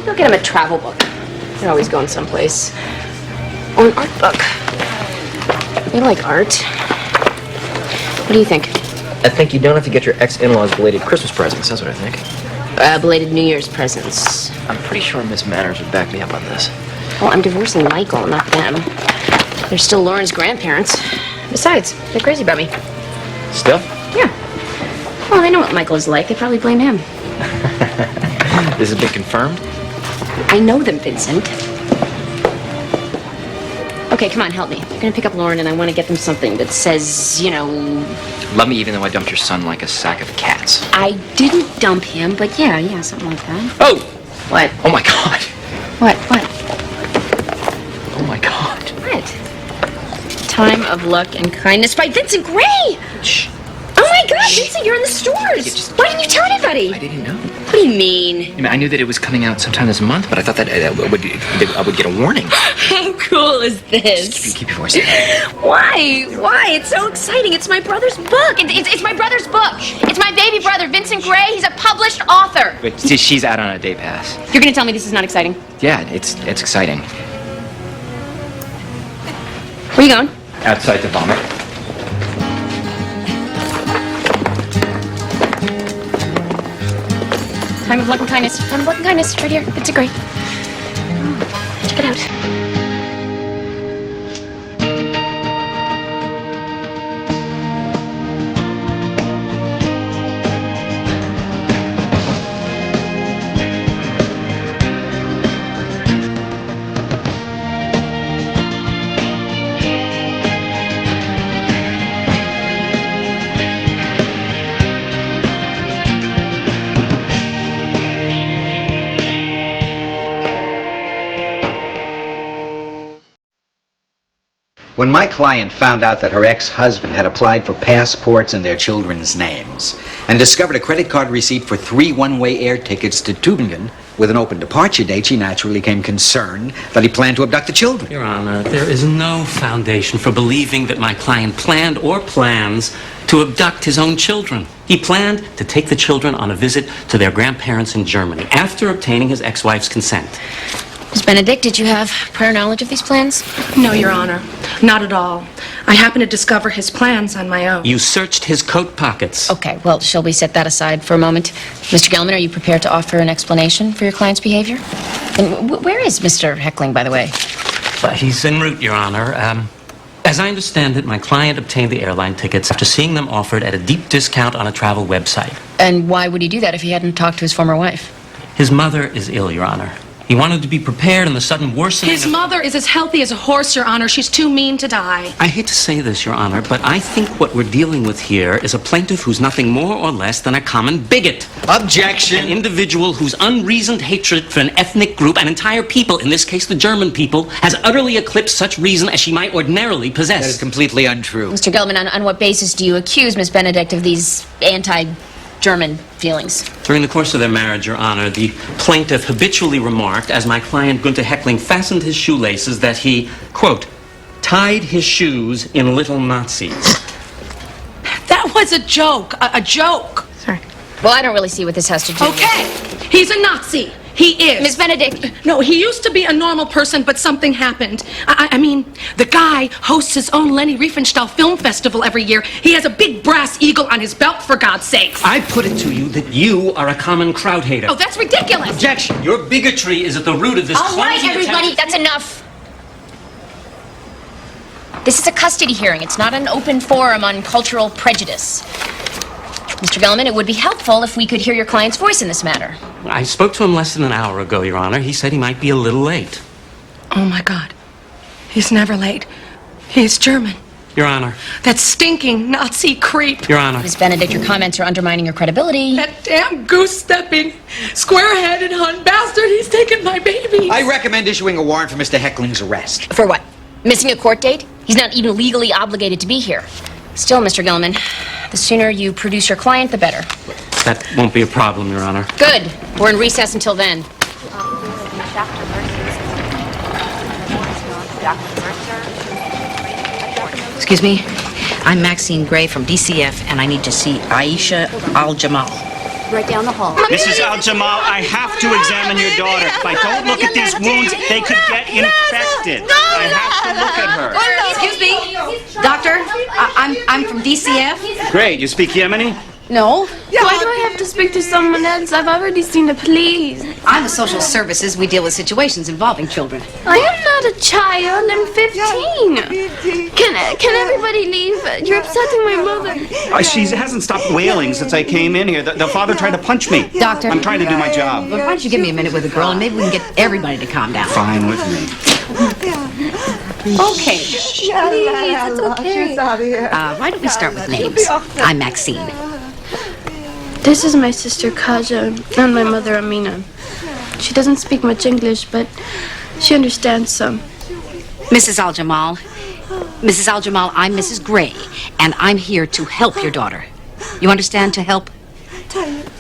You'll get him a travel book. They're always going someplace. Or an art book. You like art. What do you think? I think you don't have to get your ex-in-laws belated Christmas presents. That's what I think. Belated New Year's presents. I'm pretty sure Miss Manners would back me up on this. Well, I'm divorcing Michael, not them. They're still Lauren's grandparents. Besides, they're crazy about me. Still? Yeah. Well, they know what Michael is like. They probably blame him. This has been confirmed? I know them, Vincent. Okay, come on, help me. They're gonna pick up Lauren, and I want to get them something that says, you know... Love me even though I dumped your son like a sack of cats. I didn't dump him, but yeah, something like that. Oh! What? Oh my God. What? Oh my God. What? Time of Luck and Kindness by Vincent Gray! Shh. Oh my God, Vincent, you're in the stores! Why didn't you tell anybody? I didn't know. What do you mean? I knew that it was coming out sometime this month, but I thought that I would get a warning. How cool is this? Keep your voice down. Why? It's so exciting. It's my brother's book. It's my brother's book. It's my baby brother, Vincent Gray. He's a published author. But she's out on a day pass. You're gonna tell me this is not exciting? Yeah, it's exciting. Where are you going? Outside to vomit. Time of Luck and Kindness. Time of Luck and Kindness. Right here. It's a great. Check it out. When my client found out that her ex-husband had applied for passports in their children's names and discovered a credit card receipt for 3 one-way air tickets to Tübingen with an open departure date, she naturally became concerned that he planned to abduct the children. Your Honor, there is no foundation for believing that my client planned or plans to abduct his own children. He planned to take the children on a visit to their grandparents in Germany after obtaining his ex-wife's consent. Ms. Benedict, did you have prior knowledge of these plans? No, Your Honor. Not at all. I happened to discover his plans on my own. You searched his coat pockets. Okay, well, shall we set that aside for a moment? Mr. Gelman, are you prepared to offer an explanation for your client's behavior? And where is Mr. Heckling, by the way? He's en route, Your Honor. As I understand it, my client obtained the airline tickets after seeing them offered at a deep discount on a travel website. And why would he do that if he hadn't talked to his former wife? His mother is ill, Your Honor. He wanted to be prepared in the sudden worsening His mother is as healthy as a horse, Your Honor. She's too mean to die. I hate to say this, Your Honor, but I think what we're dealing with here is a plaintiff who's nothing more or less than a common bigot. Objection! An individual whose unreasoned hatred for an ethnic group, an entire people, in this case the German people, has utterly eclipsed such reason as she might ordinarily possess. That is completely untrue. Mr. Gelman, on what basis do you accuse Ms. Benedict of these anti-German feelings? During the course of their marriage, Your Honor, the plaintiff habitually remarked, as my client Gunther Heckling fastened his shoelaces, that he, quote, tied his shoes in little Nazis. That was a joke. A joke. Sorry. Well, I don't really see what this has to do with... Okay. He's a Nazi. He is. Ms. Benedict. No, he used to be a normal person, but something happened. I mean, the guy hosts his own Leni Riefenstahl Film Festival every year. He has a big brass eagle on his belt, for God's sakes. I put it to you that you are a common crowd hater. Oh, that's ridiculous. Objection! Your bigotry is at the root of this All right, clumsy everybody, attempt- that's enough. This is a custody hearing. It's not an open forum on cultural prejudice. Mr. Gelman, it would be helpful if we could hear your client's voice in this matter. I spoke to him less than an hour ago, Your Honor. He said he might be a little late. Oh, my God. He's never late. He's German. Your Honor. That stinking Nazi creep. Your Honor. Ms. Benedict, your comments are undermining your credibility. That damn goose-stepping, square-headed Hun bastard, he's taken my baby. I recommend issuing a warrant for Mr. Heckling's arrest. For what? Missing a court date? He's not even legally obligated to be here. Still, Mr. Gelman, the sooner you produce your client, the better. That won't be a problem, Your Honor. Good. We're in recess until then. Excuse me? I'm Maxine Gray from DCF, and I need to see Aisha Al-Jamal. right down the hall. Mrs. Al-Jamal, I have to examine your daughter. If I don't look at these wounds, they could get infected. I have to look at her. Excuse me, doctor. I'm from DCF. Great. You speak Yemeni? No. Why do I have to speak to someone else? I've already seen the police. I'm the social services. We deal with situations involving children. I am not a child. I'm 15. Can everybody leave? You're upsetting my mother. She hasn't stopped wailing since I came in here. The father tried to punch me. Doctor. I'm trying to do my job. Why don't you give me a minute with the girl and maybe we can get everybody to calm down. Fine with me. Okay. Please, it's okay. Why don't we start with names? I'm Maxine. This is my sister Kaja and my mother Amina. She doesn't speak much English, but she understands some. Mrs. Al-Jamal. Mrs. Al-Jamal, I'm Mrs. Gray, and I'm here to help your daughter. You understand, to help?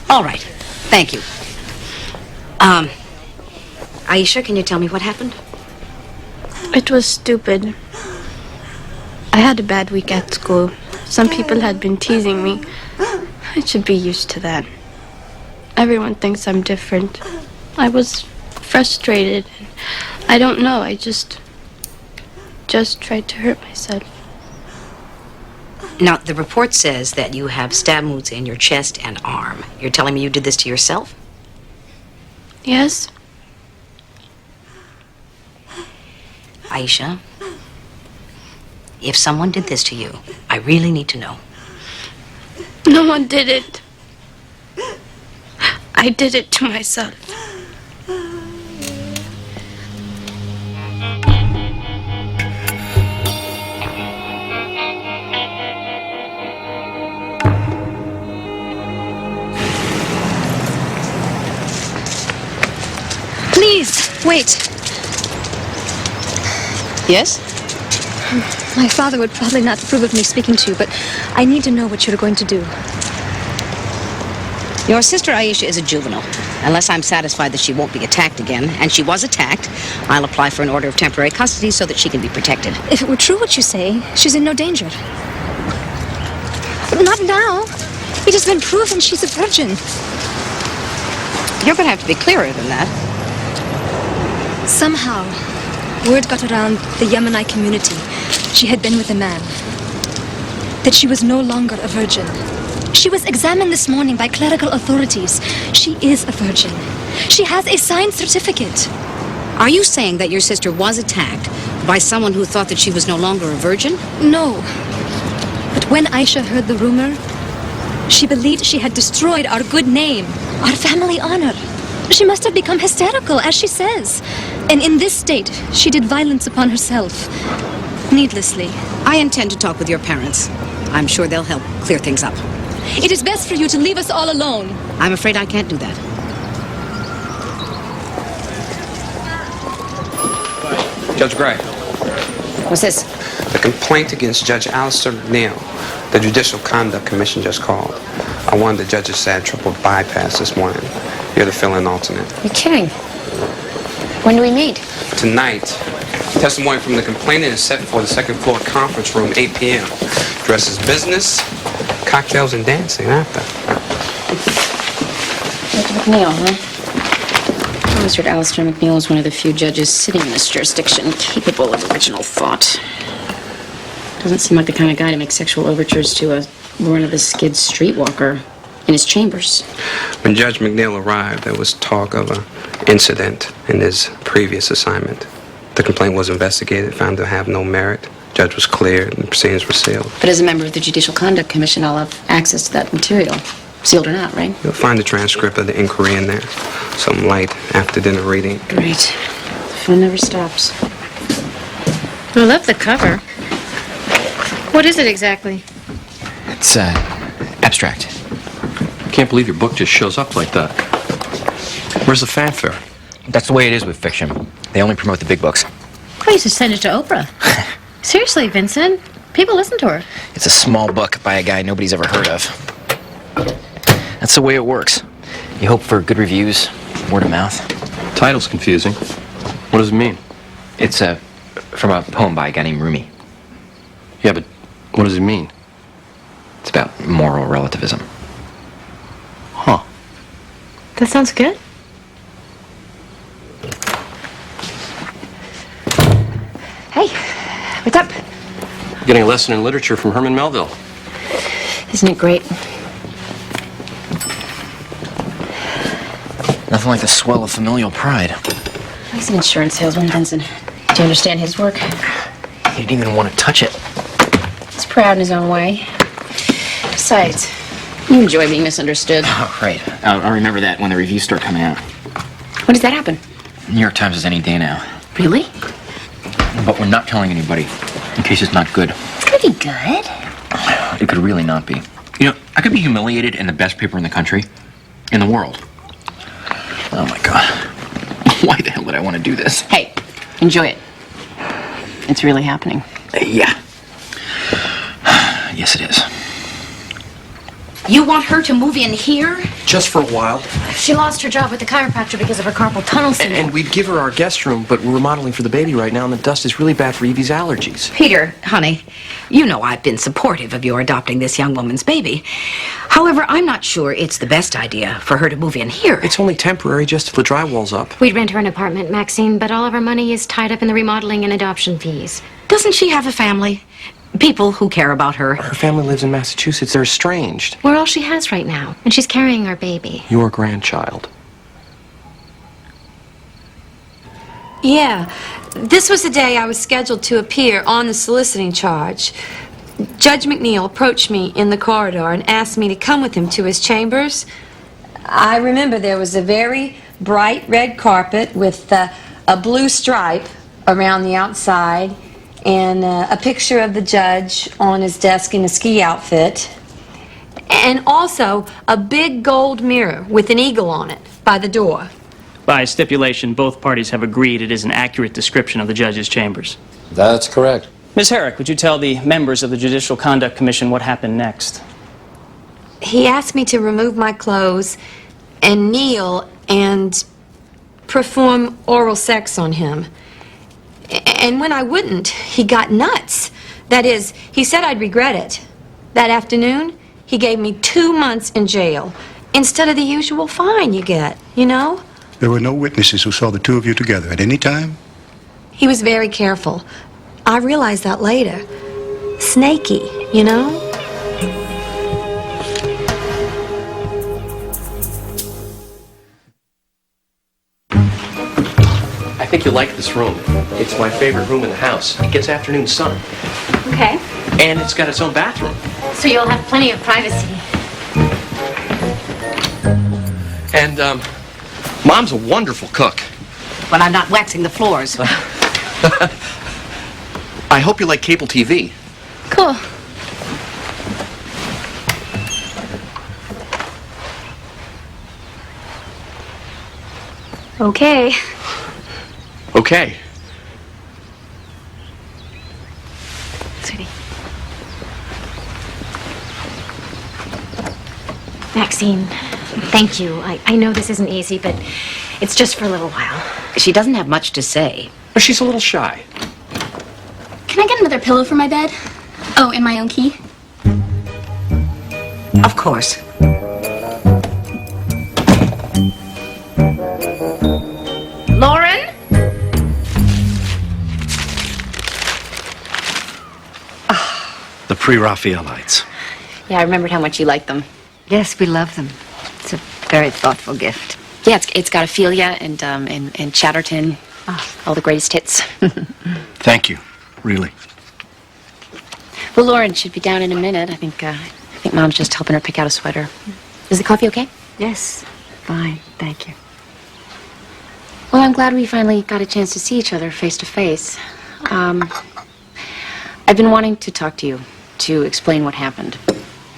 All right. Thank you. Aisha, can you tell me what happened? It was stupid. I had a bad week at school. Some people had been teasing me. I should be used to that. Everyone thinks I'm different. I was frustrated. I don't know. I just tried to hurt myself. Now, the report says that you have stab wounds in your chest and arm. You're telling me you did this to yourself? Yes? Aisha, if someone did this to you, I really need to know. No one did it. I did it to myself. Please, wait. Yes? My father would probably not approve of me speaking to you, but I need to know what you're going to do. Your sister Aisha is a juvenile. Unless I'm satisfied that she won't be attacked again, and she was attacked, I'll apply for an order of temporary custody so that she can be protected. If it were true what you say, she's in no danger. But not now. It has been proven she's a virgin. You're going to have to be clearer than that. Somehow, word got around the Yemenite community she had been with a man. That she was no longer a virgin. She was examined this morning by clerical authorities. She is a virgin. She has a signed certificate. Are you saying that your sister was attacked by someone who thought that she was no longer a virgin? No. But when Aisha heard the rumor, she believed she had destroyed our good name, our family honor. She must have become hysterical, as she says. And in this state, she did violence upon herself. Needlessly. I intend to talk with your parents. I'm sure they'll help clear things up. It is best for you to leave us all alone. I'm afraid I can't do that. Judge Gray. What's this? The complaint against Judge Alistair McNeil, the Judicial Conduct Commission just called. I wanted the judge's sad triple bypass this morning. You're the fill-in alternate. You're kidding. When do we meet? Tonight, testimony from the complainant is set for the second floor conference room, 8 p.m. Dress is business, cocktails and dancing after. Judge McNeil, huh? Magistrate Alistair McNeil is one of the few judges sitting in this jurisdiction capable of original thought. Doesn't seem like the kind of guy to make sexual overtures to a run-of-the-skid streetwalker in his chambers. When Judge McNeil arrived, there was talk of an incident in his previous assignment. The complaint was investigated, found to have no merit. Judge was cleared, and proceedings were sealed. But as a member of the Judicial Conduct Commission, I'll have access to that material. Sealed or not, right? You'll find the transcript of the inquiry in there. Some light after-dinner reading. Great. The fun never stops. I love the cover. What is it exactly? It's, abstract. Can't believe your book just shows up like that. Where's the fanfare? That's the way it is with fiction. They only promote the big books. I used to send it to Oprah. Seriously, Vincent. People listen to her. It's a small book by a guy nobody's ever heard of. That's the way it works. You hope for good reviews, word of mouth. Title's confusing. What does it mean? It's, from a poem by a guy named Rumi. Yeah, but what does it mean? It's about moral relativism. Huh. That sounds good. Hey, what's up? Getting a lesson in literature from Herman Melville. Isn't it great? Nothing like the swell of familial pride. He's an insurance salesman, Vincent. Do you understand his work? He didn't even want to touch it. He's proud in his own way. Besides, you enjoy being misunderstood. Oh, right. I'll remember that when the reviews start coming out. When does that happen? New York Times is any day now. Really? But we're not telling anybody, in case it's not good. It's gonna be good. It could really not be. You know, I could be humiliated in the best paper in the country, in the world. Oh, my God. Why the hell did I want to do this? Hey, enjoy it. It's really happening. Yeah. Yes, it is. You want her to move in here? Just for a while. She lost her job with the chiropractor because of her carpal tunnel syndrome. And we'd give her our guest room, but we're remodeling for the baby right now, and the dust is really bad for Evie's allergies. Peter, honey, you know I've been supportive of your adopting this young woman's baby. However, I'm not sure it's the best idea for her to move in here. It's only temporary, just till the drywall's up. We'd rent her an apartment, Maxine, but all of our money is tied up in the remodeling and adoption fees. Doesn't she have a family? People who care about her. Her family lives in Massachusetts. They're estranged. We're all she has right now, and she's carrying our baby. Your grandchild. Yeah, this was the day I was scheduled to appear on the soliciting charge. Judge McNeil approached me in the corridor and asked me to come with him to his chambers. I remember there was a very bright red carpet with a blue stripe around the outside and a picture of the judge on his desk in a ski outfit. And also a big gold mirror with an eagle on it by the door. By stipulation, both parties have agreed it is an accurate description of the judge's chambers. That's correct. Ms. Herrick, would you tell the members of the Judicial Conduct Commission what happened next? He asked me to remove my clothes and kneel and perform oral sex on him. And when I wouldn't, he got nuts. That is, he said I'd regret it. That afternoon, he gave me 2 months in jail instead of the usual fine you get, you know? There were no witnesses who saw the two of you together at any time? He was very careful. I realized that later. Snaky, you know? I think you'll like this room. It's my favorite room in the house. It gets afternoon sun. Okay. And it's got its own bathroom. So you'll have plenty of privacy. And, Mom's a wonderful cook. When I'm not waxing the floors. I hope you like cable TV. Cool. Okay. Okay. Sweetie. Maxine, thank you. I know this isn't easy, but it's just for a little while. She doesn't have much to say. But she's a little shy. Can I get another pillow for my bed? Oh, and my own key? Of course. Lauren? The pre-Raphaelites. Yeah, I remembered how much you liked them. Yes, we love them. It's a very thoughtful gift. Yeah, it's got Ophelia and Chatterton. All the greatest hits. Thank you, really. Well, Lauren should be down in a minute. I think Mom's just helping her pick out a sweater. Is the coffee okay? Yes, fine, thank you. Well, I'm glad we finally got a chance to see each other face to face. I've been wanting to talk to you, to explain what happened.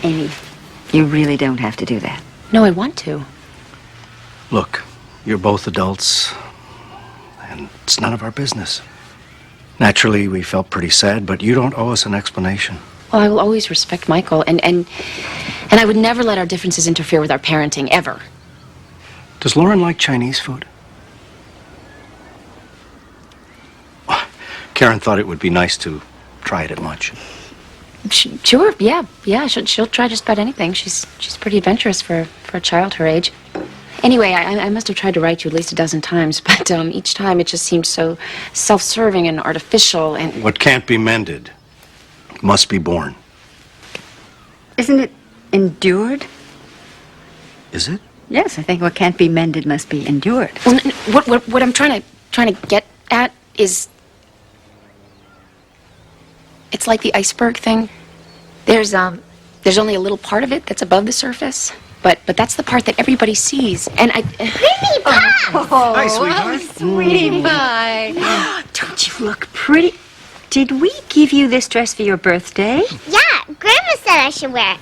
Amy, you really don't have to do that. No, I want to. Look, you're both adults, and it's none of our business. Naturally, we felt pretty sad, but you don't owe us an explanation. Well, I will always respect Michael, and I would never let our differences interfere with our parenting, ever. Does Lauren like Chinese food? Karen thought it would be nice to try it at lunch. Sure, yeah. She'll try just about anything. She's pretty adventurous for a child her age. Anyway, I must have tried to write you at least a dozen times, but each time it just seemed so self-serving and artificial and... What can't be mended must be borne. Isn't it endured? Is it? Yes, I think what can't be mended must be endured. Well, what I'm trying to get at is... It's like the iceberg thing. There's only a little part of it that's above the surface. But that's the part that everybody sees, and I... Baby Pop! Hi, sweetheart. Sweetie pie. Don't you look pretty? Did we give you this dress for your birthday? Yeah, Grandma said I should wear it.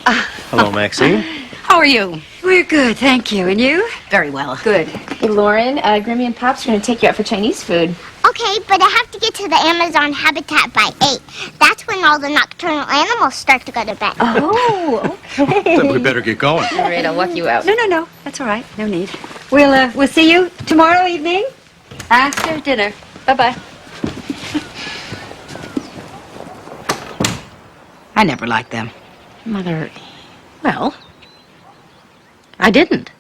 Hello, Maxine. How are you? We're good, thank you. And you? Very well. Good. Hey, Lauren, Grammy and Pop's are going to take you out for Chinese food. Okay, but I have to get to the Amazon habitat by 8. That's when all the nocturnal animals start to go to bed. Oh, okay. Then we better get going. All right, I'll walk you out. No. That's all right. No need. We'll see you tomorrow evening after dinner. Bye-bye. I never liked them. Mother... Well, I didn't.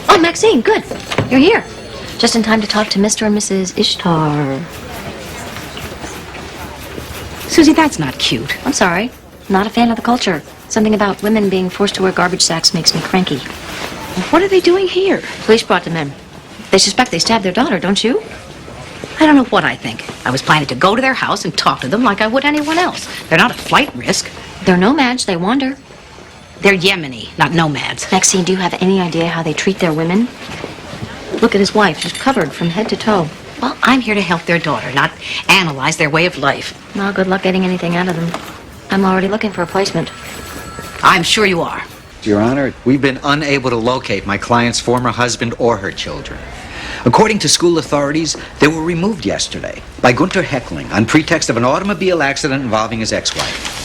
Oh, Maxine, good. You're here. Just in time to talk to Mr. and Mrs. Ishtar. Susie, that's not cute. I'm sorry. Not a fan of the culture. Something about women being forced to wear garbage sacks makes me cranky. What are they doing here? Police brought them in. They suspect they stabbed their daughter, don't you? I don't know what I think. I was planning to go to their house and talk to them like I would anyone else. They're not a flight risk. They're nomads. They wander. They're Yemeni, not nomads. Maxine, do you have any idea how they treat their women? Look at his wife. She's covered from head to toe. Well, I'm here to help their daughter, not analyze their way of life. Well, good luck getting anything out of them. I'm already looking for a placement. I'm sure you are. Your Honor, we've been unable to locate my client's former husband or her children. According to school authorities, they were removed yesterday by Gunter Heckling on pretext of an automobile accident involving his ex-wife.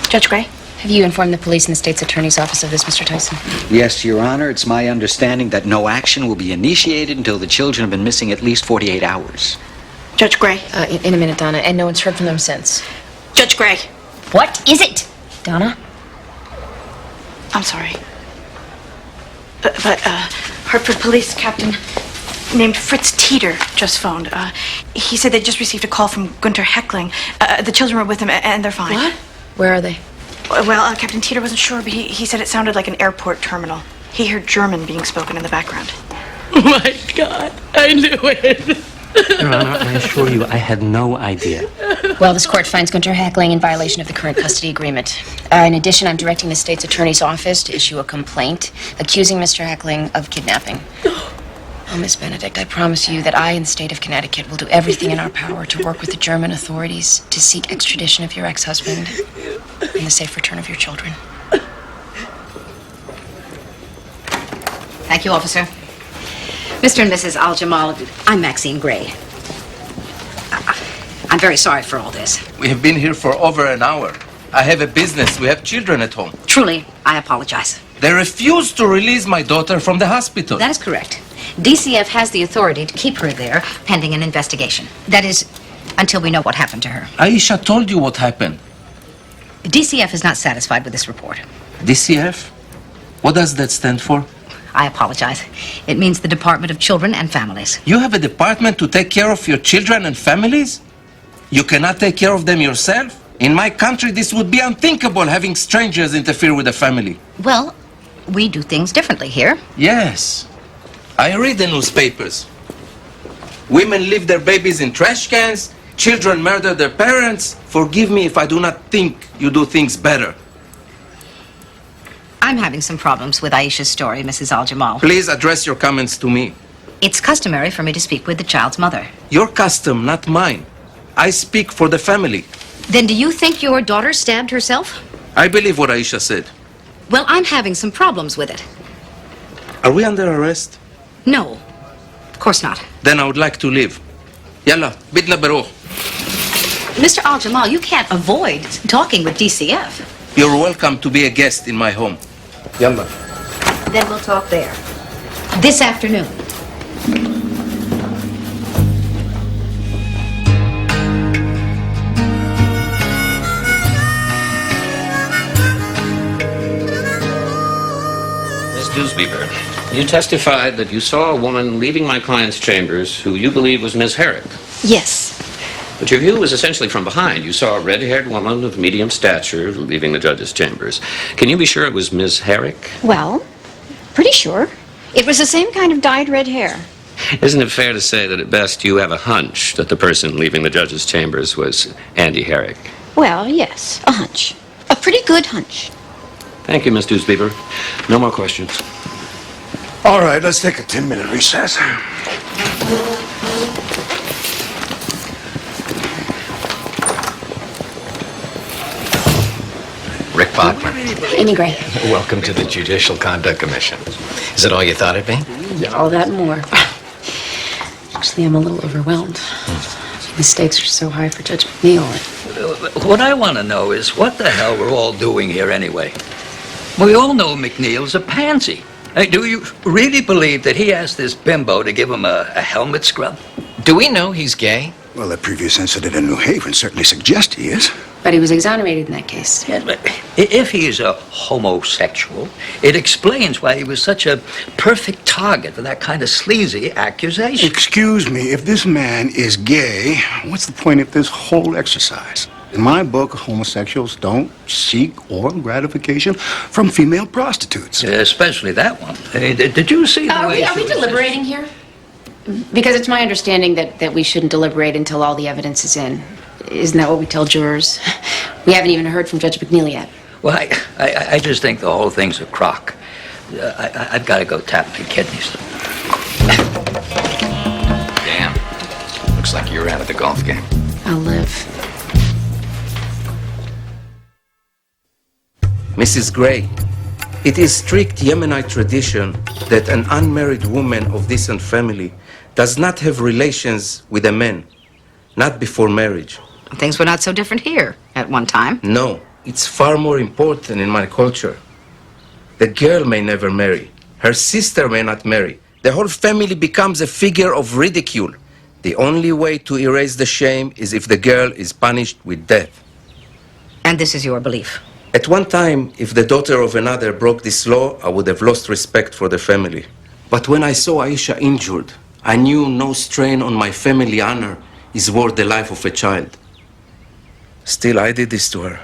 Judge Gray, have you informed the police and the state's attorney's office of this, Mr. Tyson? Yes, Your Honor, it's my understanding that no action will be initiated until the children have been missing at least 48 hours. Judge Gray. In a minute, Donna, and no one's heard from them since. Judge Gray. What is it? Donna? I'm sorry. But Hartford Police Captain named Fritz Teeter just phoned. He said they just received a call from Gunter Heckling. The children were with him, and they're fine. What? Where are they? Well, Captain Teeter wasn't sure, but he said it sounded like an airport terminal. He heard German being spoken in the background. Oh, my God. I knew it. Your Honor, I assure you, I had no idea. Well, this court finds Gunter Heckling in violation of the current custody agreement. In addition, I'm directing the state's attorney's office to issue a complaint accusing Mr. Heckling of kidnapping. Oh, Miss Benedict, I promise you that I and the state of Connecticut will do everything in our power to work with the German authorities to seek extradition of your ex-husband and the safe return of your children. Thank you, officer. Mr. and Mrs. Al-Jamal, I'm Maxine Gray. I'm very sorry for all this. We have been here for over an hour. I have a business. We have children at home. Truly, I apologize. They refused to release my daughter from the hospital. That is correct. DCF has the authority to keep her there pending an investigation. That is, until we know what happened to her. Aisha told you what happened. DCF is not satisfied with this report. DCF? What does that stand for? I apologize. It means the Department of Children and Families. You have a department to take care of your children and families? You cannot take care of them yourself? In my country, this would be unthinkable, having strangers interfere with a family. Well, we do things differently here. Yes. I read the newspapers. Women leave their babies in trash cans. Children murder their parents. Forgive me if I do not think you do things better. I'm having some problems with Aisha's story, Mrs. Al-Jamal. Please address your comments to me. It's customary for me to speak with the child's mother. Your custom, not mine. I speak for the family. Then do you think your daughter stabbed herself? I believe what Aisha said. Well, I'm having some problems with it. Are we under arrest? No, of course not. Then I would like to leave. Yalla, bidna baruch. Mr. Al-Jamal, you can't avoid talking with DCF. You're welcome to be a guest in my home. Yalla. Then we'll talk there. This afternoon. Dewsbeaver, you testified that you saw a woman leaving my client's chambers who you believe was Miss Herrick. Yes. But your view was essentially from behind. You saw a red-haired woman of medium stature leaving the judge's chambers. Can you be sure it was Miss Herrick? Well, pretty sure. It was the same kind of dyed red hair. Isn't it fair to say that at best you have a hunch that the person leaving the judge's chambers was Andy Herrick? Well, yes, a hunch. A pretty good hunch. Thank you, Miss Dewsbeaver. No more questions. All right, let's take a 10-minute recess. Rick Bachman. Amy Gray. Welcome to the Judicial Conduct Commission. Is it all you thought it'd be? All that and more. Actually, I'm a little overwhelmed. The stakes are so high for Judge McNeil. What I want to know is what the hell we're all doing here anyway. We all know McNeil's a pansy. Hey, do you really believe that he asked this bimbo to give him a helmet scrub? Do we know he's gay? Well, the previous incident in New Haven certainly suggests he is. But he was exonerated in that case. Yes, but if he is a homosexual, it explains why he was such a perfect target for that kind of sleazy accusation. Excuse me, if this man is gay, what's the point of this whole exercise? In my book, homosexuals don't seek organ gratification from female prostitutes. Especially that one. Hey, did you see the way Are we deliberating here? Because it's my understanding that we shouldn't deliberate until all the evidence is in. Isn't that what we tell jurors? We haven't even heard from Judge McNeil yet. Well, I just think the whole thing's a crock. I've got to go tap my kidneys. Damn. Looks like you're out of the golf game. I'll live. Mrs. Gray, it is strict Yemenite tradition that an unmarried woman of decent family does not have relations with a man, not before marriage. Things were not so different here at one time. No, it's far more important in my culture. The girl may never marry. Her sister may not marry. The whole family becomes a figure of ridicule. The only way to erase the shame is if the girl is punished with death. And this is your belief? At one time, if the daughter of another broke this law, I would have lost respect for the family. But when I saw Aisha injured, I knew no strain on my family honor is worth the life of a child. Still, I did this to her.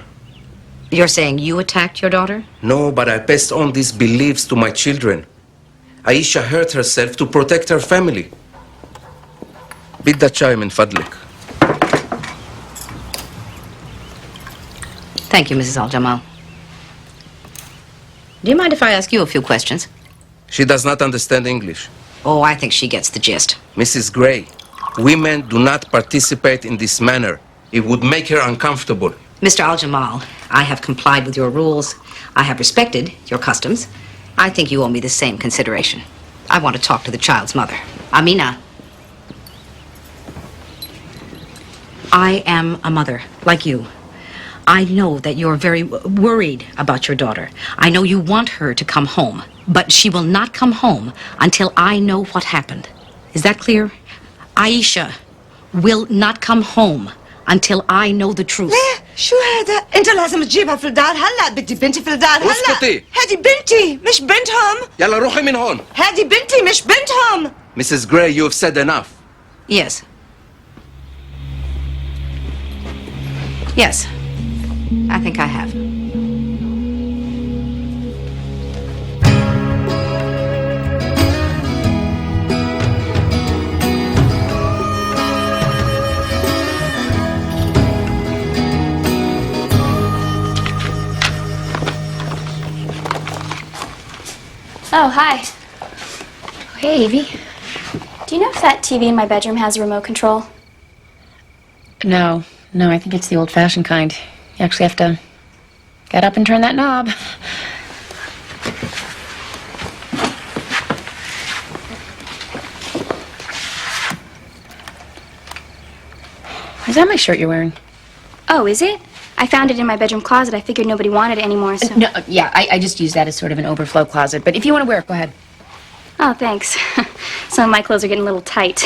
You're saying you attacked your daughter? No, but I passed on these beliefs to my children. Aisha hurt herself to protect her family. Bid the chime in fadlik. Thank you, Mrs. Al-Jamal. Do you mind if I ask you a few questions? She does not understand English. Oh, I think she gets the gist. Mrs. Gray, women do not participate in this manner. It would make her uncomfortable. Mr. Al-Jamal, I have complied with your rules. I have respected your customs. I think you owe me the same consideration. I want to talk to the child's mother, Amina. I am a mother, like you. I know that you're very worried about your daughter. I know you want her to come home, but she will not come home until I know what happened. Is that clear? Aisha will not come home until I know the truth. ليه؟ شو هذا؟ أنت لازم تجيبها في الدار هلا، بدي بنتي في الدار هلا. اسكتي. هذه بنتي مش بنتهم. يلا روحي من هون. هذه بنتي مش بنتهم. Mrs. Gray, you have said enough. Yes. Yes. I think I have. Oh, hi. Hey, Evie. Do you know if that TV in my bedroom has a remote control? No, I think it's the old-fashioned kind. You actually have to get up and turn that knob. Is that my shirt you're wearing? Oh, is it? I found it in my bedroom closet. I figured nobody wanted it anymore, so... No, yeah, I just use that as sort of an overflow closet. But if you want to wear it, go ahead. Oh, thanks. Some of my clothes are getting a little tight.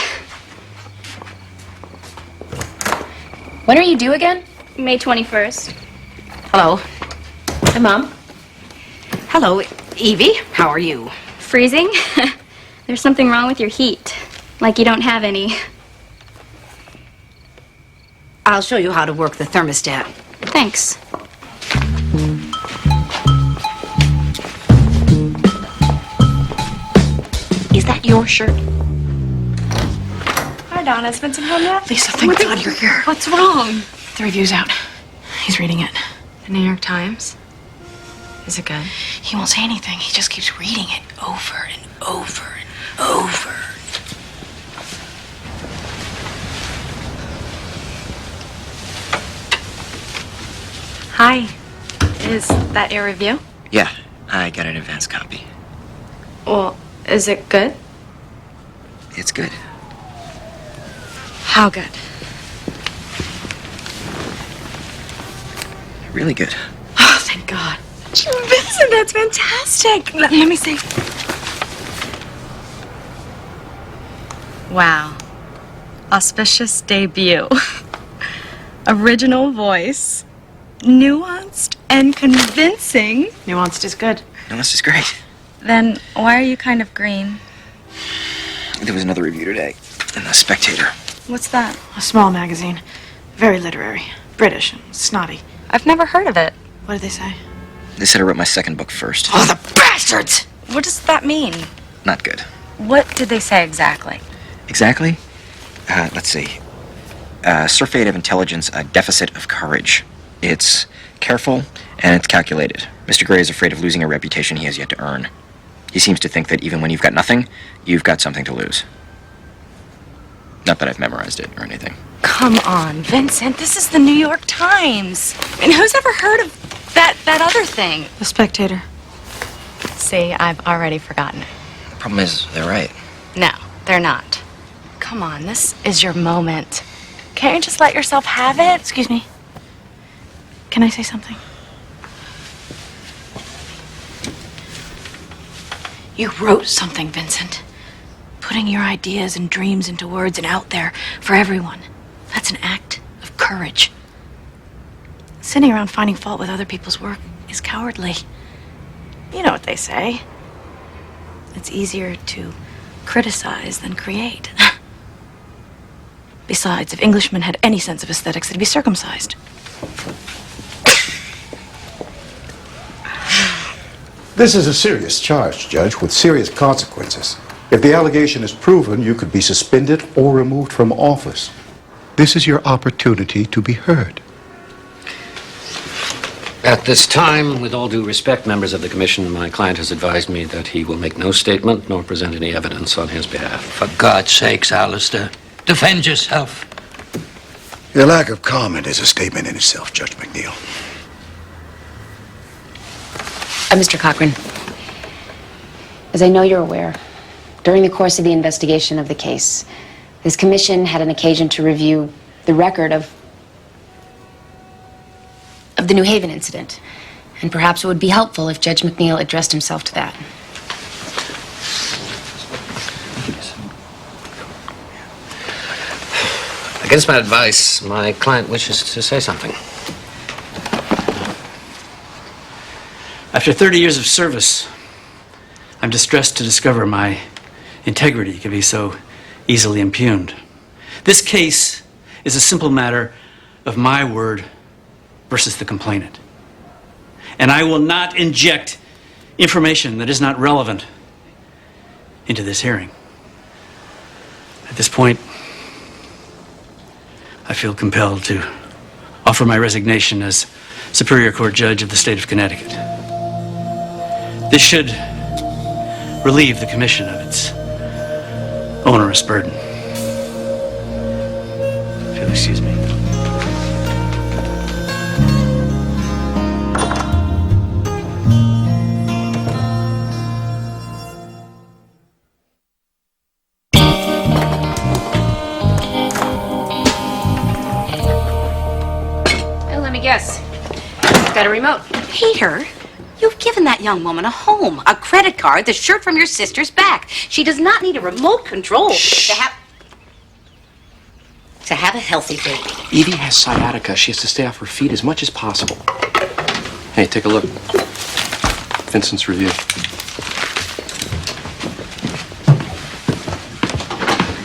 When are you due again? May 21st. Hello. Hi, Mom. Hello, Evie. How are you? Freezing? There's something wrong with your heat. Like you don't have any. I'll show you how to work the thermostat. Thanks. Is that your shirt? Hi, Donna. Is Vincent home yet? Lisa, thank God you're here. What's wrong? The review's out. He's reading it. The New York Times? Is it good? He won't say anything. He just keeps reading it over and over and over. Hi. Is that your review? Yeah, I got an advance copy. Well, is it good? It's good. How good? Really good. Oh, thank God. Vincent, that's fantastic. Let me see. Wow. Auspicious debut. Original voice. Nuanced and convincing. Nuanced is good. Nuanced is great. Then why are you kind of green? There was another review today in The Spectator. What's that? A small magazine. Very literary. British and snotty. I've never heard of it. What did they say? They said I wrote my second book first. Oh, the bastards! What does that mean? Not good. What did they say exactly? Exactly? Let's see. Surfeit of intelligence, a deficit of courage. It's careful and it's calculated. Mr. Gray is afraid of losing a reputation he has yet to earn. He seems to think that even when you've got nothing, you've got something to lose. Not that I've memorized it or anything. Come on, Vincent. This is the New York Times. I mean, who's ever heard of that other thing? The Spectator. See, I've already forgotten it. The problem is, they're right. No, they're not. Come on, this is your moment. Can't you just let yourself have it? Excuse me. Can I say something? You wrote something, Vincent. Putting your ideas and dreams into words and out there for everyone. That's an act of courage. Sitting around finding fault with other people's work is cowardly. You know what they say. It's easier to criticize than create. Besides, if Englishmen had any sense of aesthetics, they'd be circumcised. This is a serious charge, Judge, with serious consequences. If the allegation is proven, you could be suspended or removed from office. This is your opportunity to be heard. At this time, with all due respect, members of the Commission, my client has advised me that he will make no statement nor present any evidence on his behalf. For God's sakes, Alistair, defend yourself. Your lack of comment is a statement in itself, Judge McNeil. Mr. Cochran, as I know you're aware, during the course of the investigation of the case, this commission had an occasion to review the record of the New Haven incident. And perhaps it would be helpful if Judge McNeil addressed himself to that. Against my advice, my client wishes to say something. After 30 years of service, I'm distressed to discover my integrity can be so easily impugned. This case is a simple matter of my word versus the complainant. And I will not inject information that is not relevant into this hearing. At this point, I feel compelled to offer my resignation as Superior Court Judge of the state of Connecticut. This should relieve the Commission of its onerous burden. If you'll excuse me. Well, let me guess. Got a remote. Peter, you've given that young woman a home, a credit card, the shirt from your sister's back. She does not need a remote control to have a healthy baby. Evie has sciatica. She has to stay off her feet as much as possible. Hey, take a look. Vincent's review.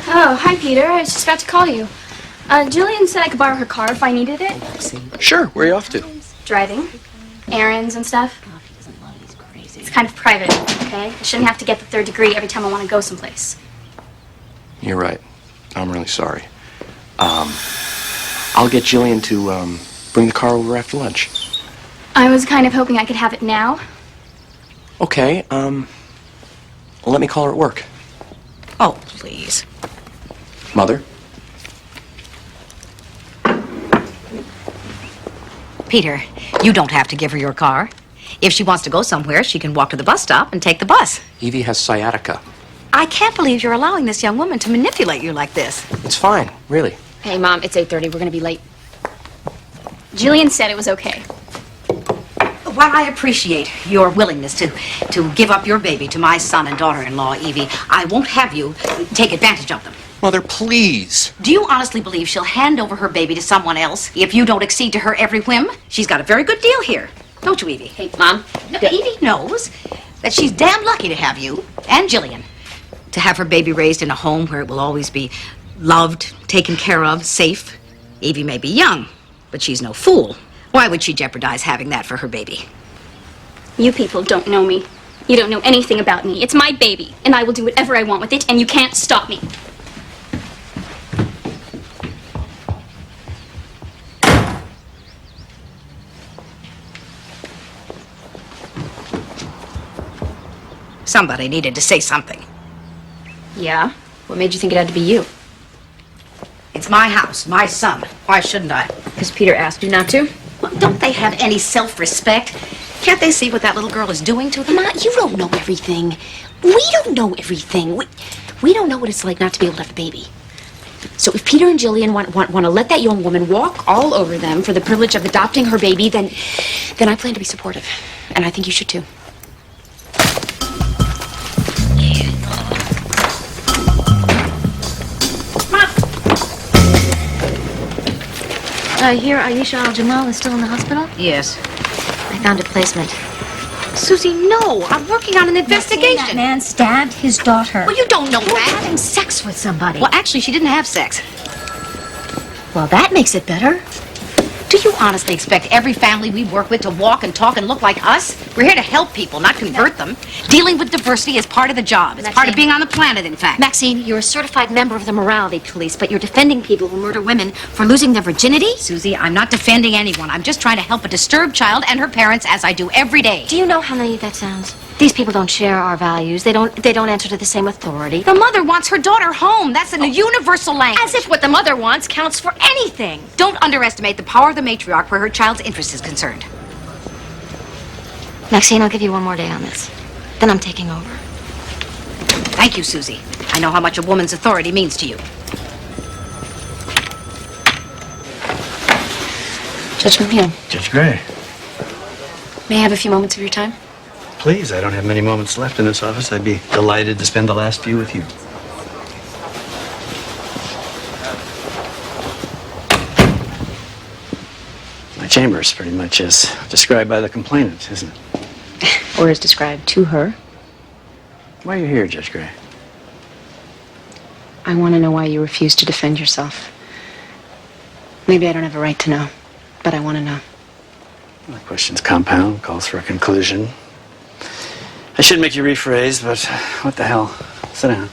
Oh, hi, Peter. I was just about to call you. Jillian said I could borrow her car if I needed it. Sure, where are you off to? Driving, errands and stuff. It's kind of private, okay? I shouldn't have to get the 3rd degree every time I want to go someplace. You're right. I'm really sorry. I'll get Jillian to bring the car over after lunch. I was kind of hoping I could have it now. Okay, let me call her at work. Oh, please. Mother? Peter, you don't have to give her your car. If she wants to go somewhere, she can walk to the bus stop and take the bus. Evie has sciatica. I can't believe you're allowing this young woman to manipulate you like this. It's fine, really. Hey, Mom, it's 8:30. We're gonna be late. Jillian said it was okay. While I appreciate your willingness to give up your baby to my son and daughter-in-law, Evie, I won't have you take advantage of them. Mother, please. Do you honestly believe she'll hand over her baby to someone else if you don't accede to her every whim? She's got a very good deal here. Don't you, Evie? Hey, Mom. No, Evie knows that she's damn lucky to have you and Jillian. To have her baby raised in a home where it will always be loved, taken care of, safe. Evie may be young, but she's no fool. Why would she jeopardize having that for her baby? You people don't know me. You don't know anything about me. It's my baby, and I will do whatever I want with it, and you can't stop me. Somebody needed to say something. Yeah? What made you think it had to be you? It's my house, my son. Why shouldn't I? Because Peter asked you not to? Well, don't they have any self-respect? Can't they see what that little girl is doing to them? Ma, you don't know everything. We don't know everything. We don't know what it's like not to be able to have a baby. So if Peter and Jillian want to let that young woman walk all over them for the privilege of adopting her baby, then I plan to be supportive. And I think you should too. I hear Aisha Al-Jamal is still in the hospital? Yes. I found a placement. Susie, no. I'm working on an investigation. That man stabbed his daughter. Well, you don't know For that. having sex with somebody. Well, actually, she didn't have sex. Well, that makes it better. Do you honestly expect every family we work with to walk and talk and look like us? We're here to help people, not convert them. Dealing with diversity is part of the job. It's part of being on the planet, in fact. Maxine, you're a certified member of the morality police, but you're defending people who murder women for losing their virginity? Susie, I'm not defending anyone. I'm just trying to help a disturbed child and her parents as I do every day. Do you know how naive that sounds? These people don't share our values. They don't answer to the same authority. The mother wants her daughter home. That's in a universal language. As if what the mother wants counts for anything. Don't underestimate the power of the matriarch where her child's interest is concerned. Maxine, I'll give you one more day on this. Then I'm taking over. Thank you, Susie. I know how much a woman's authority means to you. Judge McNeil, Judge Gray. may I have a few moments of your time? Please, I don't have many moments left in this office. I'd be delighted to spend the last few with you. My chamber is pretty much as described by the complainant, isn't it? Or as described to her? Why are you here, Judge Gray? I want to know why you refused to defend yourself. Maybe I don't have a right to know, but I want to know. The question's compound, calls for a conclusion. I should make you rephrase, but what the hell? Sit down.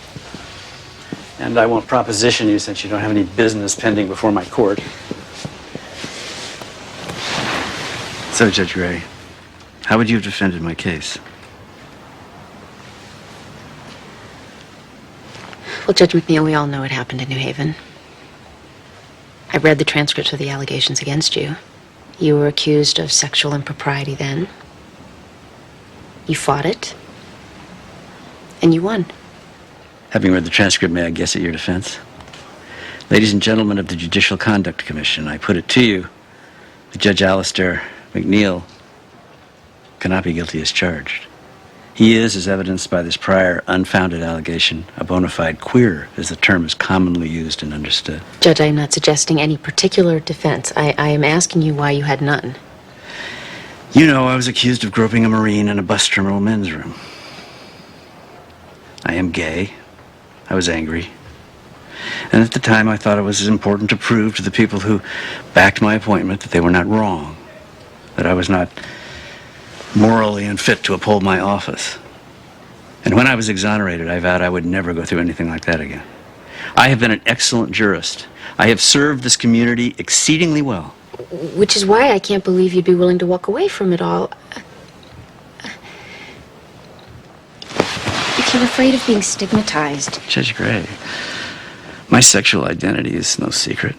And I won't proposition you since you don't have any business pending before my court. So, Judge Gray, how would you have defended my case? Well, Judge McNeil, we all know what happened in New Haven. I read the transcripts of the allegations against you. You were accused of sexual impropriety then. You fought it. And you won. Having read the transcript, may I guess at your defense? Ladies and gentlemen of the Judicial Conduct Commission, I put it to you that Judge Alistair McNeil cannot be guilty as charged. He is, as evidenced by this prior unfounded allegation, a bona fide queer, as the term is commonly used and understood. Judge, I am not suggesting any particular defense. I am asking you why you had none. You know, I was accused of groping a Marine in a bus terminal men's room. I am gay. I was angry. And at the time, I thought it was important to prove to the people who backed my appointment that they were not wrong, that I was not morally unfit to uphold my office. And when I was exonerated, I vowed I would never go through anything like that again. I have been an excellent jurist. I have served this community exceedingly well. Which is why I can't believe you'd be willing to walk away from it all. If you're afraid of being stigmatized. Judge Gray, my sexual identity is no secret.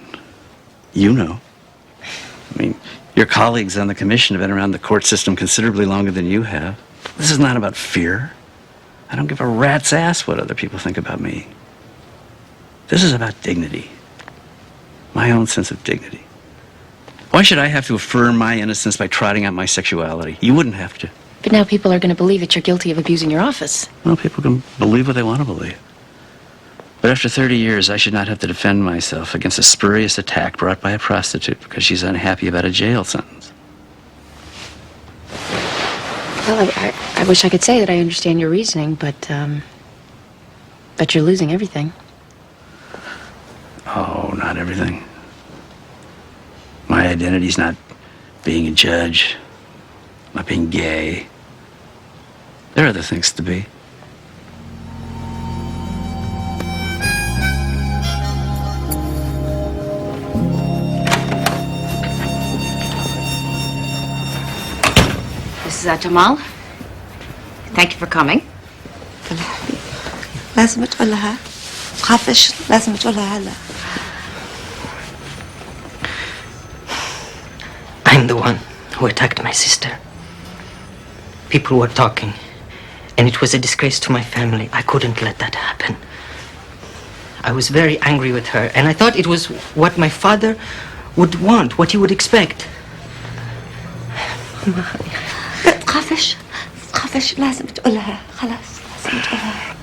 You know. I mean, your colleagues on the commission have been around the court system considerably longer than you have. This is not about fear. I don't give a rat's ass what other people think about me. This is about dignity. My own sense of dignity. Why should I have to affirm my innocence by trotting out my sexuality? You wouldn't have to. But now people are going to believe that you're guilty of abusing your office. Well, people can believe what they want to believe. But after 30 years, I should not have to defend myself against a spurious attack brought by a prostitute because she's unhappy about a jail sentence. Well, I wish I could say that I understand your reasoning, but you're losing everything. Oh, not everything. My identity's not being a judge, not being gay. There are other things to be. Mrs. Jamal, thank you for coming. لازم تقولها تخافش لازم تقولها هلا. I'm the one who attacked my sister. People were talking, and it was a disgrace to my family. I couldn't let that happen. I was very angry with her, and I thought it was what my father would want, what he would expect. تخافش لازم تقولها خلاص لازم تقولها.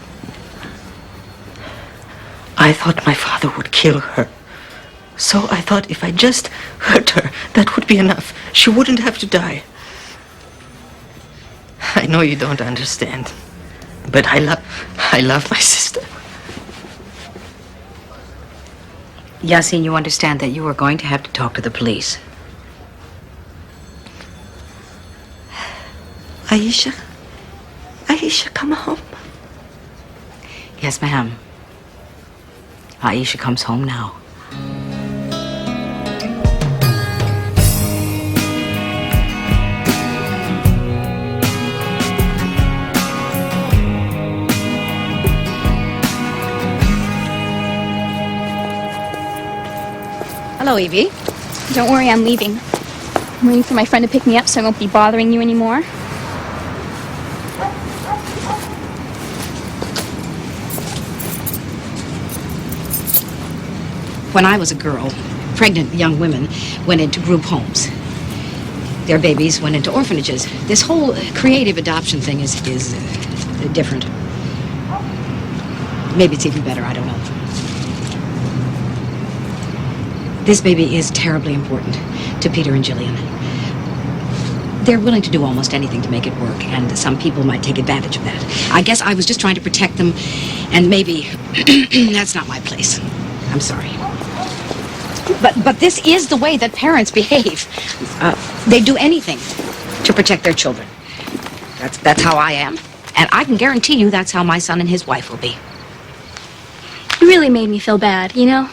I thought my father would kill her. So I thought if I just hurt her, that would be enough. She wouldn't have to die. I know you don't understand, but I love my sister. Yasin, you understand that you are going to have to talk to the police. Aisha, come home. Yes, ma'am. Aisha comes home now. Hello, Evie. Don't worry, I'm leaving. I'm waiting for my friend to pick me up so I won't be bothering you anymore. When I was a girl, pregnant young women went into group homes. Their babies went into orphanages. This whole creative adoption thing is different. Maybe it's even better, I don't know. This baby is terribly important to Peter and Jillian. They're willing to do almost anything to make it work, and some people might take advantage of that. I guess I was just trying to protect them, and maybe that's not my place. I'm sorry. But this is the way that parents behave. They do anything to protect their children. That's how I am. And I can guarantee you that's how my son and his wife will be. You really made me feel bad, you know?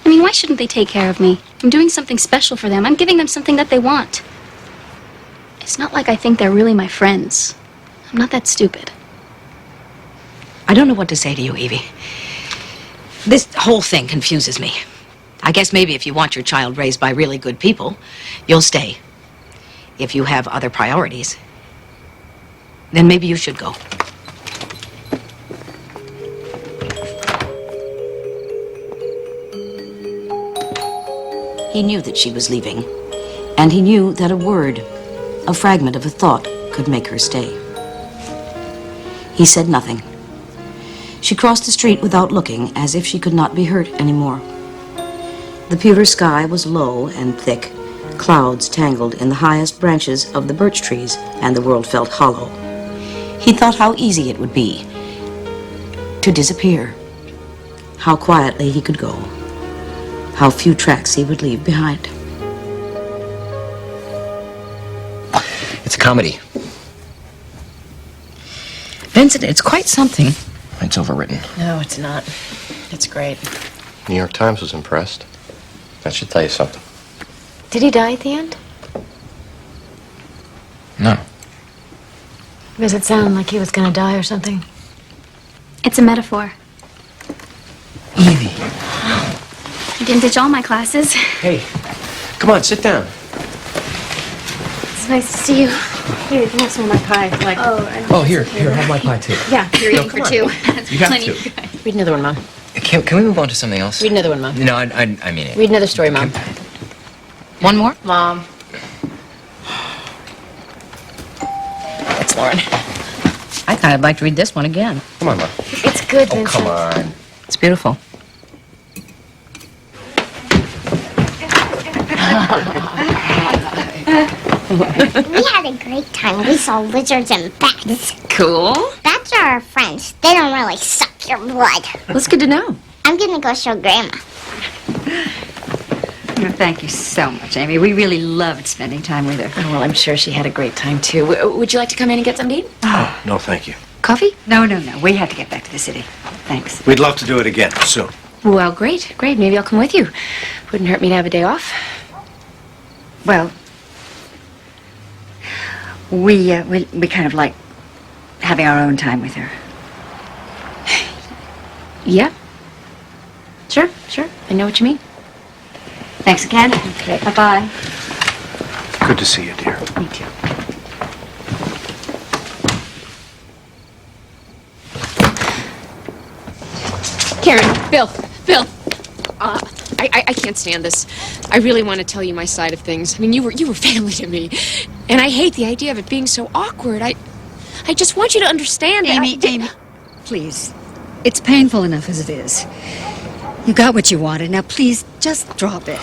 I mean, why shouldn't they take care of me? I'm doing something special for them. I'm giving them something that they want. It's not like I think they're really my friends. I'm not that stupid. I don't know what to say to you, Evie. This whole thing confuses me. I guess maybe if you want your child raised by really good people, you'll stay. If you have other priorities, then maybe you should go. He knew that she was leaving, and he knew that a word, a fragment of a thought, could make her stay. He said nothing. She crossed the street without looking, as if she could not be hurt anymore. The pewter sky was low and thick, Clouds tangled in the highest branches of the birch trees, and the world felt hollow. He thought how easy it would be to disappear, how quietly he could go, how few tracks he would leave behind. It's a comedy. Vincent, it's quite something. It's overwritten. No, it's not. It's great. New York Times was impressed. That should tell you something. Did he die at the end? No. Does it sound like he was gonna die or something? It's a metaphor. Evie. I didn't ditch all my classes. Hey, come on, sit down. It's nice to see you. Here, you can have some of my pie. Like, Oh, here, have my pie too. yeah, You're eating for two. You have to. read another one, Mom. Can we move on to something else? Read another one, Mom. No, I mean it. Read another story, Mom. One more? Mom. It's Lauren. I thought I'd like to read this one again. Come on, Mom. It's good, Oh, Vincent. come on. It's beautiful. We had a great time. We saw lizards and bats. Cool. Bats are our friends. They don't really suck your blood. That's good to know. I'm gonna go show Grandma. Oh, thank you so much, Amy. We really loved spending time with her. Oh, well, I'm sure she had a great time, too. Would you like to come in and get something to eat? Oh, no, thank you. Coffee? No. We had to get back to the city. Thanks. We'd love to do it again soon. Well, great. Maybe I'll come with you. Wouldn't hurt me to have a day off. Well, we kind of like having our own time with her. Yeah. Sure. I know what you mean. Thanks again. Okay. Bye-bye. Good to see you, dear. Me too. Karen, Bill. I can't stand this. I really want to tell you my side of things. I mean, you were family to me, and I hate the idea of it being so awkward. I just want you to understand. Amy, please. It's painful enough as it is. You got what you wanted. Now, please, just drop it.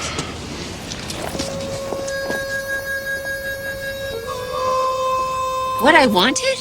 What I wanted?